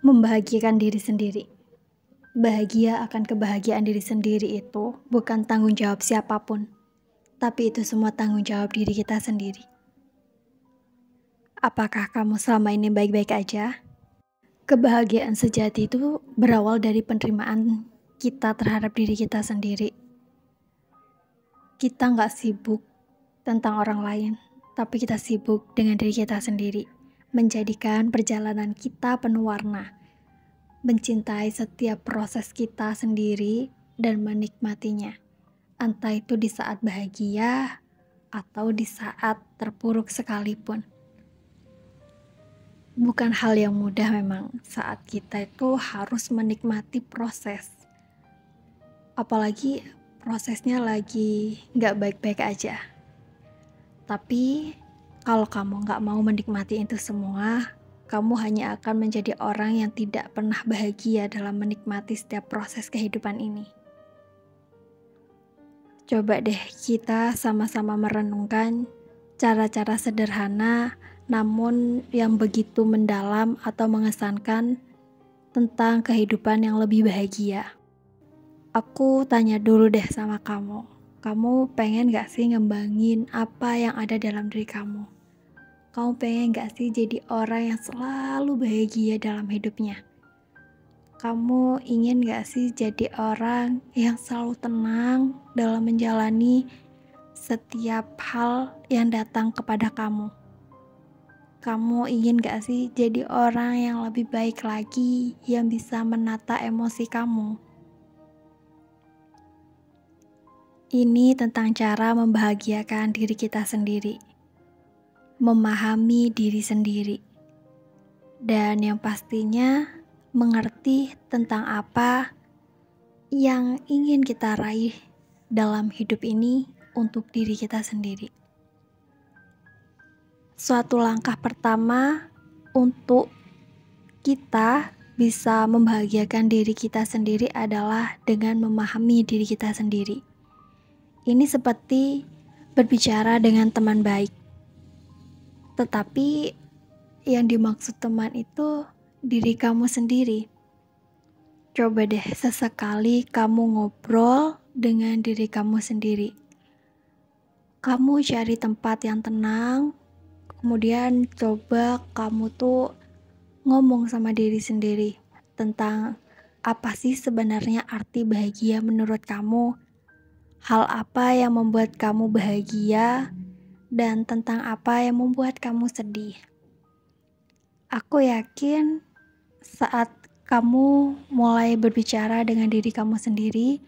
Membahagiakan diri sendiri. Bahagia akan kebahagiaan diri sendiri itu bukan tanggung jawab siapapun, tapi itu semua tanggung jawab diri kita sendiri. Apakah kamu selama ini baik-baik aja? Kebahagiaan sejati itu berawal dari penerimaan kita terhadap diri kita sendiri. Kita nggak sibuk tentang orang lain, tapi kita sibuk dengan diri kita sendiri, menjadikan perjalanan kita penuh warna, mencintai setiap proses kita sendiri dan menikmatinya, entah itu di saat bahagia atau di saat terpuruk sekalipun. Bukan hal yang mudah memang saat kita itu harus menikmati proses, apalagi prosesnya lagi nggak baik-baik aja. Tapi kalau kamu nggak mau menikmati itu semua, kamu hanya akan menjadi orang yang tidak pernah bahagia dalam menikmati setiap proses kehidupan ini. Coba deh kita sama-sama merenungkan cara-cara sederhana namun yang begitu mendalam atau mengesankan tentang kehidupan yang lebih bahagia. Aku tanya dulu deh sama kamu. Kamu pengen gak sih ngembangin apa yang ada dalam diri kamu? Kamu pengen gak sih jadi orang yang selalu bahagia dalam hidupnya? Kamu ingin gak sih jadi orang yang selalu tenang dalam menjalani setiap hal yang datang kepada kamu? Kamu ingin gak sih jadi orang yang lebih baik lagi, yang bisa menata emosi kamu? Ini tentang cara membahagiakan diri kita sendiri, memahami diri sendiri, dan yang pastinya mengerti tentang apa yang ingin kita raih dalam hidup ini untuk diri kita sendiri. Suatu langkah pertama untuk kita bisa membahagiakan diri kita sendiri adalah dengan memahami diri kita sendiri. Ini seperti berbicara dengan teman baik. Tetapi yang dimaksud teman itu diri kamu sendiri. Coba deh sesekali kamu ngobrol dengan diri kamu sendiri. Kamu cari tempat yang tenang, kemudian coba kamu tuh ngomong sama diri sendiri tentang apa sih sebenarnya arti bahagia menurut kamu, hal apa yang membuat kamu bahagia, dan tentang apa yang membuat kamu sedih. Aku yakin saat kamu mulai berbicara dengan diri kamu sendiri,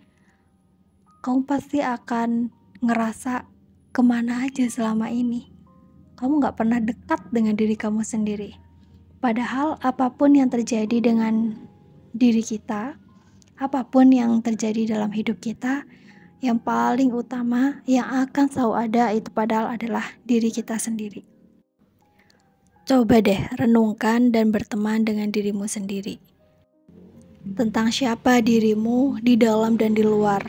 kamu pasti akan ngerasa kemana aja selama ini. Kamu gak pernah dekat dengan diri kamu sendiri. Padahal apapun yang terjadi dengan diri kita, apapun yang terjadi dalam hidup kita, yang paling utama yang akan selalu ada itu padahal adalah diri kita sendiri. Coba deh renungkan dan berteman dengan dirimu sendiri. Tentang siapa dirimu di dalam dan di luar.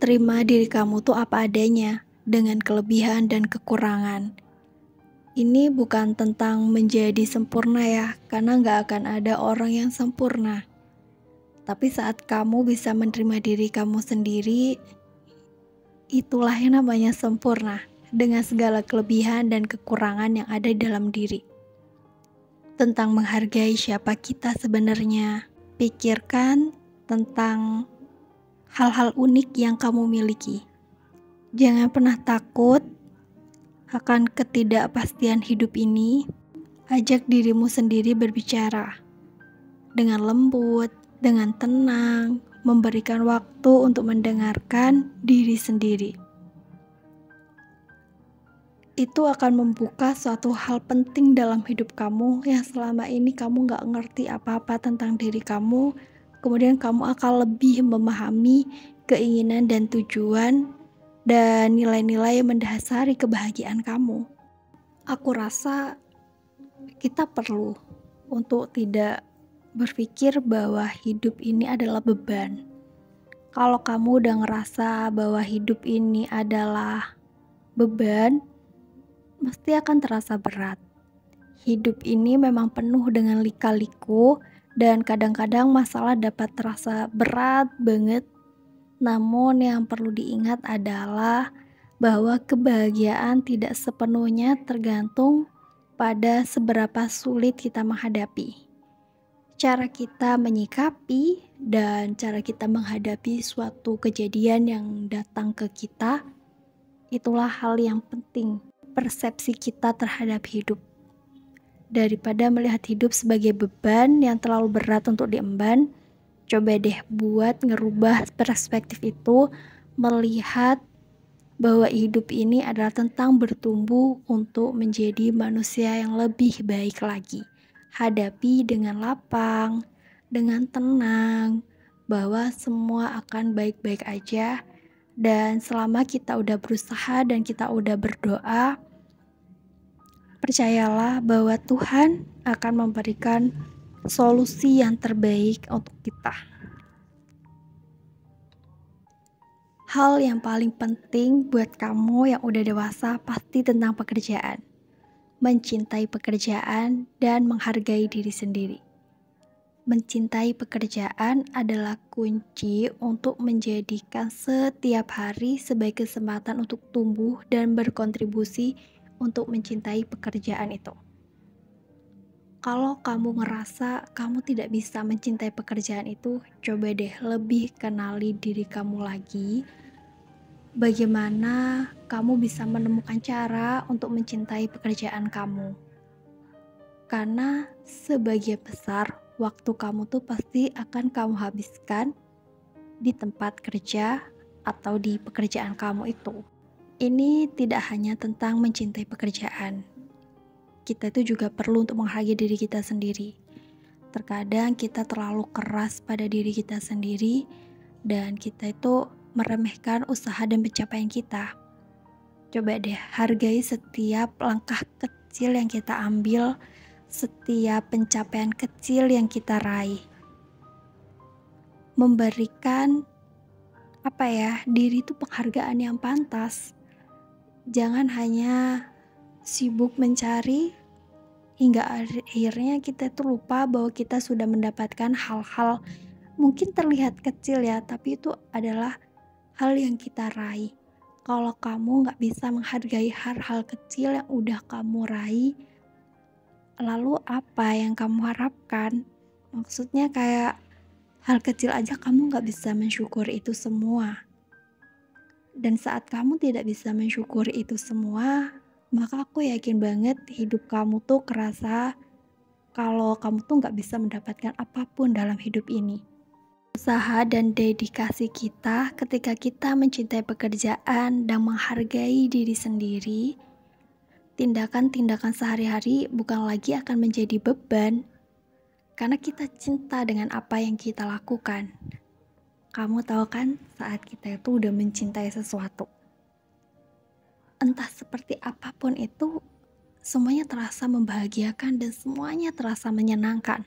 Terima diri kamu tuh apa adanya, dengan kelebihan dan kekurangan. Ini bukan tentang menjadi sempurna ya, karena gak akan ada orang yang sempurna. Tapi saat kamu bisa menerima diri kamu sendiri, itulah yang namanya sempurna, dengan segala kelebihan dan kekurangan yang ada dalam diri. Tentang menghargai siapa kita sebenarnya, pikirkan tentang hal-hal unik yang kamu miliki. Jangan pernah takut akan ketidakpastian hidup ini. Ajak dirimu sendiri berbicara dengan lembut, dengan tenang, memberikan waktu untuk mendengarkan diri sendiri. Itu akan membuka suatu hal penting dalam hidup kamu yang selama ini kamu gak ngerti apa-apa tentang diri kamu. Kemudian kamu akan lebih memahami keinginan dan tujuan dan nilai-nilai yang mendasari kebahagiaan kamu. Aku rasa kita perlu untuk tidak berpikir bahwa hidup ini adalah beban. Kalau kamu udah ngerasa bahwa hidup ini adalah beban, pasti akan terasa berat. Hidup ini memang penuh dengan lika-liku Dan kadang-kadang masalah dapat terasa berat banget, namun yang perlu diingat adalah bahwa kebahagiaan tidak sepenuhnya tergantung pada seberapa sulit kita menghadapi. Cara kita menyikapi dan cara kita menghadapi suatu kejadian yang datang ke kita, itulah hal yang penting. Persepsi kita terhadap hidup. Daripada melihat hidup sebagai beban yang terlalu berat untuk diemban, coba deh buat ngerubah perspektif itu, melihat bahwa hidup ini adalah tentang bertumbuh untuk menjadi manusia yang lebih baik lagi. Hadapi dengan lapang, dengan tenang, bahwa semua akan baik-baik aja. Dan selama kita udah berusaha dan kita udah berdoa, percayalah bahwa Tuhan akan memberikan solusi yang terbaik untuk kita. Hal yang paling penting buat kamu yang udah dewasa pasti tentang pekerjaan. Mencintai pekerjaan dan menghargai diri sendiri. Mencintai pekerjaan adalah kunci untuk menjadikan setiap hari sebagai kesempatan untuk tumbuh dan berkontribusi untuk mencintai pekerjaan itu. Kalau kamu ngerasa kamu tidak bisa mencintai pekerjaan itu, coba deh lebih kenali diri kamu lagi. Bagaimana kamu bisa menemukan cara untuk mencintai pekerjaan kamu? Karena sebagian besar waktu kamu tuh pasti akan kamu habiskan di tempat kerja atau di pekerjaan kamu itu. Ini tidak hanya tentang mencintai pekerjaan. Kita itu juga perlu untuk menghargai diri kita sendiri. Terkadang kita terlalu keras pada diri kita sendiri dan kita itu meremehkan usaha dan pencapaian kita. Coba deh hargai setiap langkah kecil yang kita ambil, setiap pencapaian kecil yang kita raih. Memberikan diri itu penghargaan yang pantas. Jangan hanya sibuk mencari hingga akhirnya kita itu lupa bahwa kita sudah mendapatkan hal-hal mungkin terlihat kecil ya, tapi itu adalah hal yang kita raih. Kalau kamu gak bisa menghargai hal-hal kecil yang udah kamu raih, lalu apa yang kamu harapkan? Maksudnya kayak hal kecil aja kamu gak bisa mensyukuri itu semua. Dan saat kamu tidak bisa mensyukuri itu semua, maka aku yakin banget hidup kamu tuh kerasa kalau kamu tuh gak bisa mendapatkan apapun dalam hidup ini. Usaha dan dedikasi kita ketika kita mencintai pekerjaan dan menghargai diri sendiri, tindakan-tindakan sehari-hari bukan lagi akan menjadi beban, karena kita cinta dengan apa yang kita lakukan. Kamu tahu kan, saat kita itu udah mencintai sesuatu, entah seperti apapun itu, semuanya terasa membahagiakan dan semuanya terasa menyenangkan.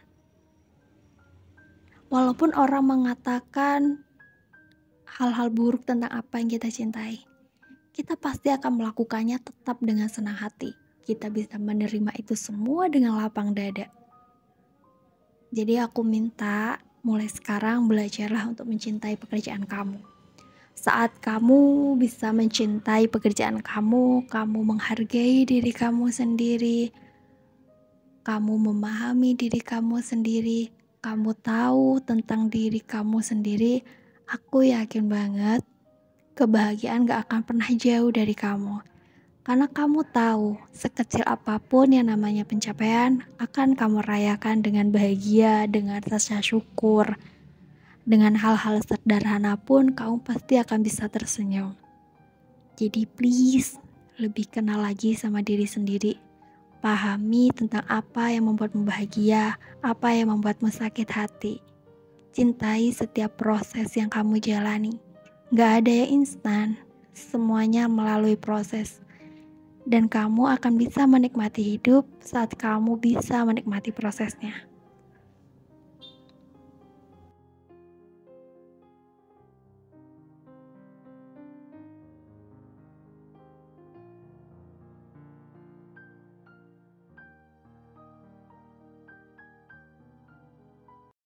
Walaupun orang mengatakan hal-hal buruk tentang apa yang kita cintai, kita pasti akan melakukannya tetap dengan senang hati. Kita bisa menerima itu semua dengan lapang dada. Jadi aku minta mulai sekarang belajarlah untuk mencintai pekerjaan kamu. Saat kamu bisa mencintai pekerjaan kamu, kamu menghargai diri kamu sendiri, kamu memahami diri kamu sendiri, kamu tahu tentang diri kamu sendiri, aku yakin banget kebahagiaan gak akan pernah jauh dari kamu. Karena kamu tahu, sekecil apapun yang namanya pencapaian akan kamu rayakan dengan bahagia, dengan rasa syukur. Dengan hal-hal sederhana pun kamu pasti akan bisa tersenyum. Jadi please, lebih kenal lagi sama diri sendiri. Pahami tentang apa yang membuatmu bahagia, apa yang membuatmu sakit hati. Cintai setiap proses yang kamu jalani. Gak ada yang instan, semuanya melalui proses. Dan kamu akan bisa menikmati hidup saat kamu bisa menikmati prosesnya.